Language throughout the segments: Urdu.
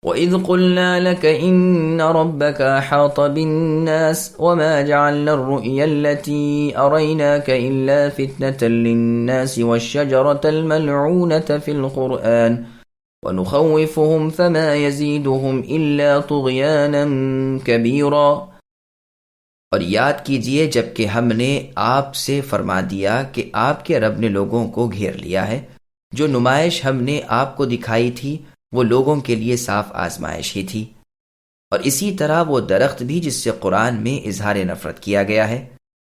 وَإِذْ قُلْنَا لَكَ إِنَّ رَبَّكَ أَحَاطَ بِالنَّاسِ وَمَا جَعَلْنَا الرُّؤْيَا الَّتِي أَرَيْنَاكَ إِلَّا فِتْنَةً لِلنَّاسِ وَالشَّجَرَةَ الْمَلْعُونَةَ فِي الْقُرْآنِ وَنُخَوِّفُهُمْ فَمَا يَزِيدُهُمْ إِلَّا طُغْيَانًا كَبِيرًا۔ اور یاد کیجئے جب کہ ہم نے آپ سے فرما دیا کہ آپ کے رب نے لوگوں کو گھیر لیا ہے، جو نمائش ہم نے آپ کو دکھائی تھی وہ لوگوں کے لیے صاف آزمائش ہی تھی، اور اسی طرح وہ درخت بھی جس سے قرآن میں اظہار نفرت کیا گیا ہے،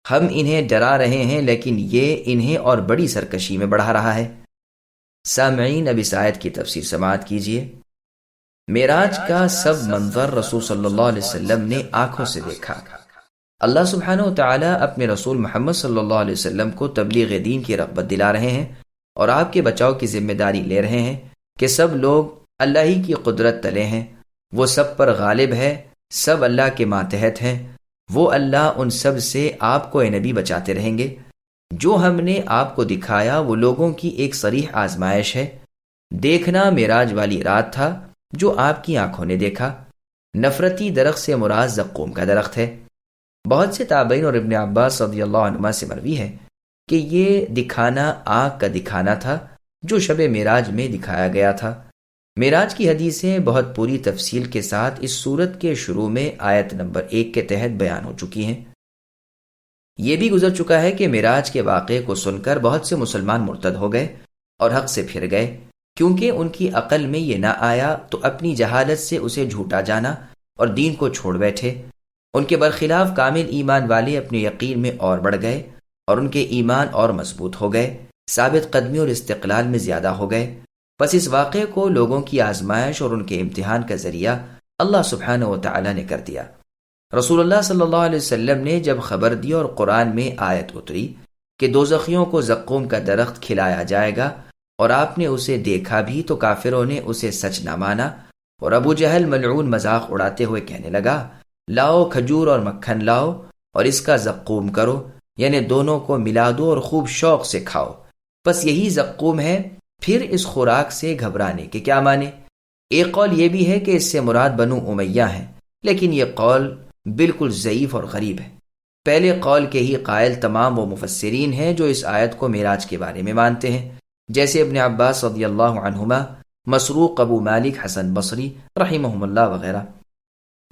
ہم انہیں ڈرا رہے ہیں لیکن یہ انہیں اور بڑی سرکشی میں بڑھا رہا ہے۔ سامعین، اب اس آیت کی تفسیر سماعت کیجئے۔ معراج کا سب منظر رسول صلی اللہ علیہ وسلم نے آنکھوں سے دیکھا۔ اللہ سبحانہ و تعالیٰ اپنے رسول محمد صلی اللہ علیہ وسلم کو تبلیغ دین کی رغبت دلا رہے ہیں اور آپ کے بچاؤ کی ذمہ داری لے رہے ہیں کہ سب لوگ اللہ ہی کی قدرت تلے ہیں، وہ سب پر غالب ہے، سب اللہ کے ماتحت ہیں، وہ اللہ ان سب سے آپ کو اے نبی بچاتے رہیں گے۔ جو ہم نے آپ کو دکھایا وہ لوگوں کی ایک صریح آزمائش ہے۔ دیکھنا معراج والی رات تھا جو آپ کی آنکھوں نے دیکھا۔ نفرتی درخت سے مراد زقوم کا درخت ہے۔ بہت سے تابعین اور ابن عباس رضی اللہ عنہما سے مروی ہے کہ یہ دکھانا آنکھ کا دکھانا تھا جو شب معراج میں دکھایا گیا تھا۔ معراج کی حدیثیں بہت پوری تفصیل کے ساتھ اس سورت کے شروع میں آیت نمبر 1 کے تحت بیان ہو چکی ہیں۔ یہ بھی گزر چکا ہے کہ معراج کے واقعے کو سن کر بہت سے مسلمان مرتد ہو گئے اور حق سے پھر گئے، کیونکہ ان کی عقل میں یہ نہ آیا تو اپنی جہالت سے اسے جھوٹا جانا اور دین کو چھوڑ بیٹھے۔ ان کے برخلاف کامل ایمان والے اپنے یقین میں اور بڑھ گئے اور ان کے ایمان اور مضبوط ہو گئے، ثابت قدمی اور استقلال میں زیادہ ہو گئے۔ پس اس واقعے کو لوگوں کی آزمائش اور ان کے امتحان کا ذریعہ اللہ سبحانہ و تعالی نے کر دیا۔ رسول اللہ صلی اللہ علیہ وسلم نے جب خبر دی اور قرآن میں آیت اتری کہ دوزخیوں کو زقوم کا درخت کھلایا جائے گا اور آپ نے اسے دیکھا بھی تو کافروں نے اسے سچ نہ مانا، اور ابو جہل ملعون مذاق اڑاتے ہوئے کہنے لگا، لاؤ کھجور اور مکھن لاؤ اور اس کا زقوم کرو، یعنی دونوں کو ملا دو اور خوب شوق سے کھاؤ، بس یہی زقوم ہے، پھر اس خوراک سے گھبرانے کے کیا مانے۔ ایک قول یہ بھی ہے کہ اس سے مراد بنو امیہ ہیں، لیکن یہ قول بالکل ضعیف اور غریب ہے۔ پہلے قول کے ہی قائل تمام وہ مفسرین ہیں جو اس آیت کو معراج کے بارے میں مانتے ہیں، جیسے ابن عباس رضی اللہ عنہما، مسروق، ابو مالک، حسن بصری رحمہم اللہ وغیرہ۔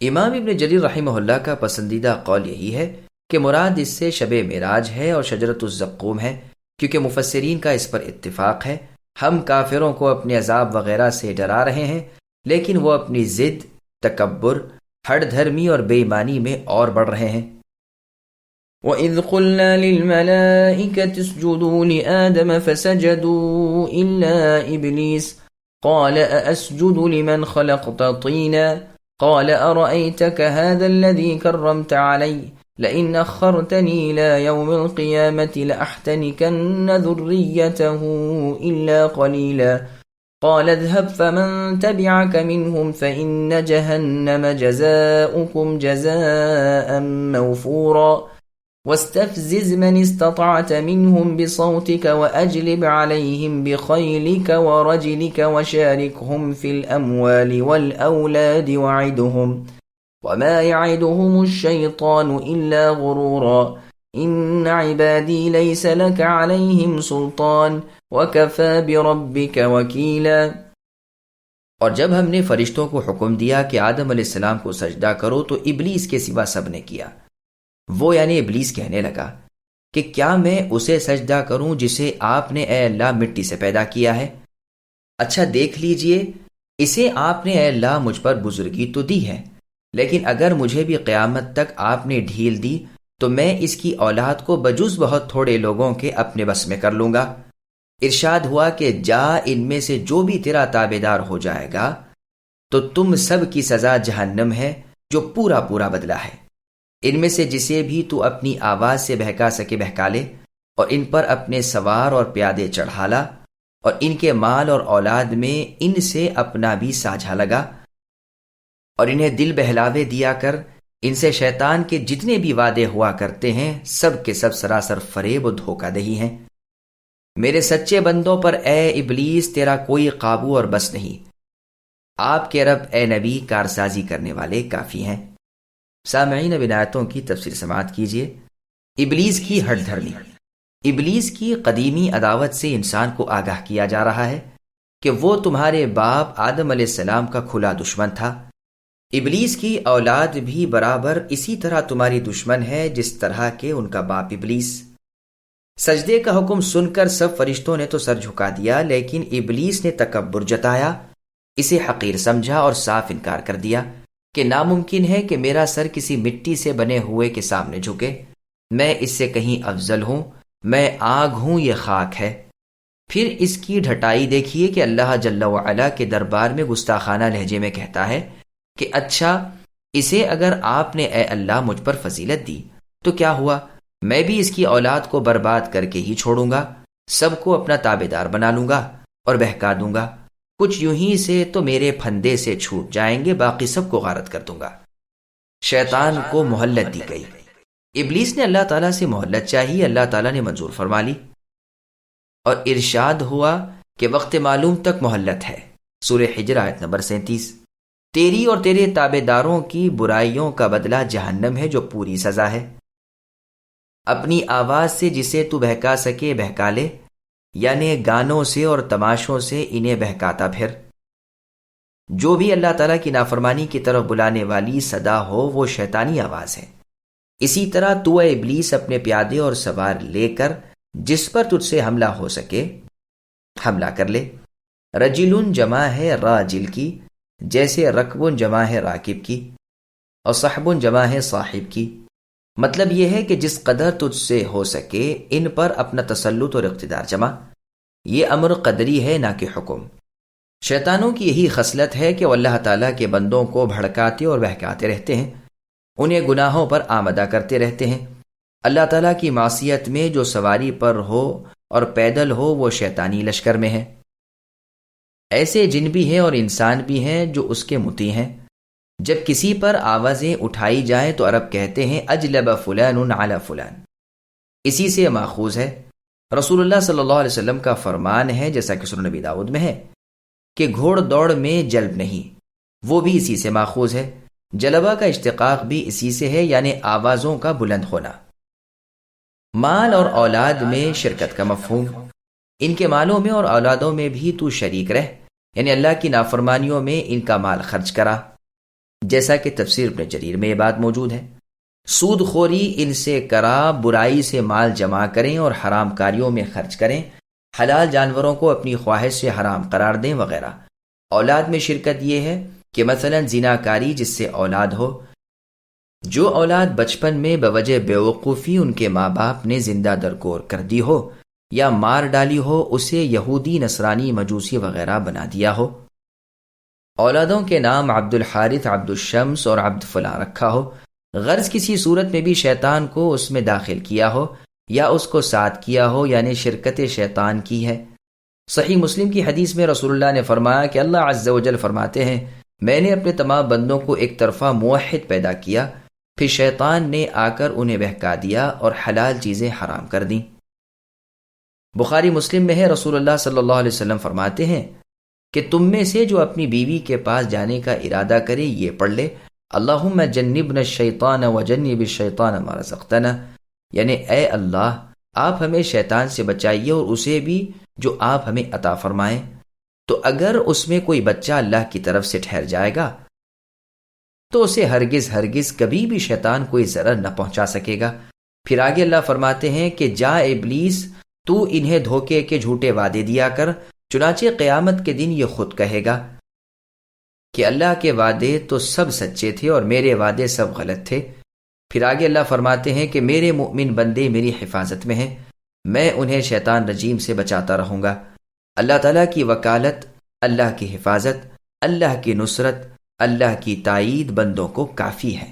امام ابن جریر رحمہ اللہ کا پسندیدہ قول یہی ہے کہ مراد اس سے شب معراج ہے اور شجرۃ الزقوم ہے، کیونکہ مفسرین کا اس پر اتفاق ہے۔ ہم کافروں کو اپنے عذاب وغیرہ سے ڈرا رہے ہیں، لیکن وہ اپنی ضد، تکبر، ہٹ دھرمی اور بے ایمانی میں اور بڑھ رہے ہیں۔ وَإِذْ قُلْنَا لِلْمَلَائِكَةِ اسْجُدُوا لِآدَمَ فَسَجَدُوا إِلَّا إِبْلِيسَ قَالَ أَأَسْجُدُ لِمَنْ خَلَقْتَ طِينًا قَالَ أَرَأَيْتَكَ هَذَا الَّذِي كَرَّمْتَ عَلَيَّ لَئِنْ أَخَّرْتَنِي إِلَى يَوْمِ الْقِيَامَةِ لَأَحْتَنِكَنَّ ذُرِّيَّتَهُ إِلَّا قَلِيلًا قَالَ اذْهَبْ فَمَن تَبِعَكَ مِنْهُمْ فَإِنَّ جَهَنَّمَ جَزَاؤُكُمْ جَزَاءً مَّوْفُورًا وَاسْتَفْزِزْ مَنِ اسْتَطَعْتَ مِنْهُمْ بِصَوْتِكَ وَأَجْلِبْ عَلَيْهِمْ بِخَيْلِكَ وَرَجِلِكَ وَشَارِكْهُمْ فِي الْأَمْوَالِ وَالْأَوْلَادِ وَعِدْهُمْ وَمَا يَعِدُهُمُ الشَّيْطَانُ إِلَّا غُرُورًا إِنَّ عِبَادِي لَيْسَ لَكَ عَلَيْهِمْ سُلْطَانٌ وَكَفَى بِرَبِّكَ وَكِيلًا۔ اور جب ہم نے فرشتوں کو حکم دیا کہ آدم علیہ السلام کو سجدہ کرو تو ابلیس کے سوا سب نے کیا۔ وہ یعنی ابلیس کہنے لگا کہ کیا میں اسے سجدہ کروں جسے آپ نے اے اللہ مٹی سے پیدا کیا ہے؟ اچھا دیکھ لیجئے، اسے آپ نے اے اللہ مجھ پر بزرگی تو دی ہے، لیکن اگر مجھے بھی قیامت تک آپ نے ڈھیل دی تو میں اس کی اولاد کو بجز بہت تھوڑے لوگوں کے اپنے بس میں کر لوں گا۔ ارشاد ہوا کہ جا، ان میں سے جو بھی تیرا تابعدار ہو جائے گا تو تم سب کی سزا جہنم ہے جو پورا پورا بدلہ ہے۔ ان میں سے جسے بھی تو اپنی آواز سے بہکا سکے بہکا لے، اور ان پر اپنے سوار اور پیادے چڑھا لا، اور ان کے مال اور اولاد میں ان سے اپنا بھی ساجھا لگا، اور انہیں دل بہلاوے دیا کر ان سے شیطان کے جتنے بھی وعدے ہوا کرتے ہیں سب کے سب سراسر فریب و دھوکہ دہی ہیں۔ میرے سچے بندوں پر اے ابلیس تیرا کوئی قابو اور بس نہیں۔ آپ کے رب اے نبی کارسازی کرنے والے کافی ہیں۔ سامعین، اب ان آیتوں کی تفسیر سماعت کیجیے۔ ابلیس کی ہٹ دھرمی۔ ابلیس کی قدیمی عداوت سے انسان کو آگاہ کیا جا رہا ہے کہ وہ تمہارے باپ آدم علیہ السلام کا کھلا دشمن تھا۔ ابلیس کی اولاد بھی برابر اسی طرح تمہاری دشمن ہے جس طرح کہ ان کا باپ ابلیس۔ سجدے کا حکم سن کر سب فرشتوں نے تو سر جھکا دیا، لیکن ابلیس نے تکبر جتایا، اسے حقیر سمجھا اور صاف انکار کر دیا کہ ناممکن ہے کہ میرا سر کسی مٹی سے بنے ہوئے کے سامنے جھکے، میں اس سے کہیں افضل ہوں، میں آگ ہوں، یہ خاک ہے۔ پھر اس کی ڈھٹائی دیکھیے کہ اللہ جل وعلا کے دربار میں گستاخانہ لہجے میں کہتا ہے کہ اچھا، اسے اگر آپ نے اے اللہ مجھ پر فضیلت دی تو کیا ہوا، میں بھی اس کی اولاد کو برباد کر کے ہی چھوڑوں گا، سب کو اپنا تابع دار بنا لوں گا اور بہکا دوں گا، کچھ یوں ہی سے تو میرے پھندے سے چھوٹ جائیں گے، باقی سب کو غارت کر دوں گا۔ شیطان کو مہلت دی گئی۔ ابلیس نے اللہ تعالیٰ سے مہلت چاہی، اللہ تعالیٰ نے منظور فرما لی اور ارشاد ہوا کہ وقت معلوم تک مہلت ہے۔ سورہ حجر آیت نمبر 37۔ تیری اور تیرے تابع داروں کی برائیوں کا بدلہ جہنم ہے جو پوری سزا ہے۔ اپنی آواز سے جسے تو بہکا سکے بہکا لے، یعنی گانوں سے اور تماشوں سے انہیں بہکاتا پھر۔ جو بھی اللہ تعالیٰ کی نافرمانی کی طرف بلانے والی صدا ہو وہ شیطانی آواز ہے۔ اسی طرح تو اے ابلیس اپنے پیادے اور سوار لے کر جس پر تجھ سے حملہ ہو سکے حملہ کر لے۔ رجل جمع ہے راجل کی، جیسے رکب جمع ہے راکب کی، اور صحب جمع ہے صاحب کی۔ مطلب یہ ہے کہ جس قدر تجھ سے ہو سکے ان پر اپنا تسلط اور اقتدار جمع۔ یہ امر قدری ہے نہ کہ حکم۔ شیطانوں کی یہی خصلت ہے کہ وہ اللہ تعالیٰ کے بندوں کو بھڑکاتے اور بہکاتے رہتے ہیں، انہیں گناہوں پر آمدہ کرتے رہتے ہیں۔ اللہ تعالیٰ کی معصیت میں جو سواری پر ہو اور پیدل ہو وہ شیطانی لشکر میں ہے۔ ایسے جن بھی ہیں اور انسان بھی ہیں جو اس کے مطیع ہیں۔ جب کسی پر آوازیں اٹھائی جائیں تو عرب کہتے ہیں اجلب فلان علی فلان، اسی سے ماخوذ ہے۔ رسول اللہ صلی اللہ علیہ وسلم کا فرمان ہے، جیسا کہ سنن نبی داؤد میں ہے، کہ گھوڑ دوڑ میں جلب نہیں، وہ بھی اسی سے ماخوذ ہے۔ جلبہ کا اشتقاق بھی اسی سے ہے، یعنی آوازوں کا بلند ہونا۔ مال اور اولاد میں شرکت کا مفہوم۔ ان کے مالوں میں اور اولادوں میں بھی تو شریک رہ، یعنی اللہ کی نافرمانیوں میں ان کا مال خرچ کرا، جیسا کہ تفسیر ابن جریر میں یہ بات موجود ہے۔ سود خوری ان سے کرا، برائی سے مال جمع کریں اور حرام کاریوں میں خرچ کریں، حلال جانوروں کو اپنی خواہش سے حرام قرار دیں وغیرہ۔ اولاد میں شرکت یہ ہے کہ مثلا زنا کاری جس سے اولاد ہو، جو اولاد بچپن میں بوجہ بیوقوفی ان کے ماں باپ نے زندہ درگور کر دی ہو یا مار ڈالی ہو، اسے یہودی، نصرانی، مجوسی وغیرہ بنا دیا ہو۔ اولادوں کے نام عبد الحارث، عبد الشمس اور عبد فلاں رکھا ہو، غرض کسی صورت میں بھی شیطان کو اس میں داخل کیا ہو یا اس کو ساتھ کیا ہو، یعنی شرکت شیطان کی ہے۔ صحیح مسلم کی حدیث میں رسول اللہ نے فرمایا کہ اللہ عز و جل فرماتے ہیں، میں نے اپنے تمام بندوں کو ایک طرفہ موحد پیدا کیا، پھر شیطان نے آ کر انہیں بہکا دیا اور حلال چیزیں حرام کر دیں۔ بخاری مسلم میں ہے، رسول اللہ صلی اللہ علیہ وسلم فرماتے ہیں کہ تم میں سے جو اپنی بیوی کے پاس جانے کا ارادہ کرے یہ پڑھ لے، اللہم جنبنا الشیطان وجنب الشیطان ما رزقتنا، یعنی اے اللہ آپ ہمیں شیطان سے بچائیے اور اسے بھی جو آپ ہمیں عطا فرمائیں۔ تو اگر اس میں کوئی بچہ اللہ کی طرف سے ٹھہر جائے گا تو اسے ہرگز ہرگز کبھی بھی شیطان کوئی ضرر نہ پہنچا سکے گا۔ پھر آگے اللہ فرماتے ہیں کہ جا ابلیس، تو انہیں دھوکے کے جھوٹے وعدے دیا کر، چنانچہ قیامت کے دن یہ خود کہے گا کہ اللہ کے وعدے تو سب سچے تھے اور میرے وعدے سب غلط تھے۔ پھر آگے اللہ فرماتے ہیں کہ میرے مؤمن بندے میری حفاظت میں ہیں، میں انہیں شیطان رجیم سے بچاتا رہوں گا۔ اللہ تعالیٰ کی وکالت، اللہ کی حفاظت، اللہ کی نصرت، اللہ کی تائید بندوں کو کافی ہے۔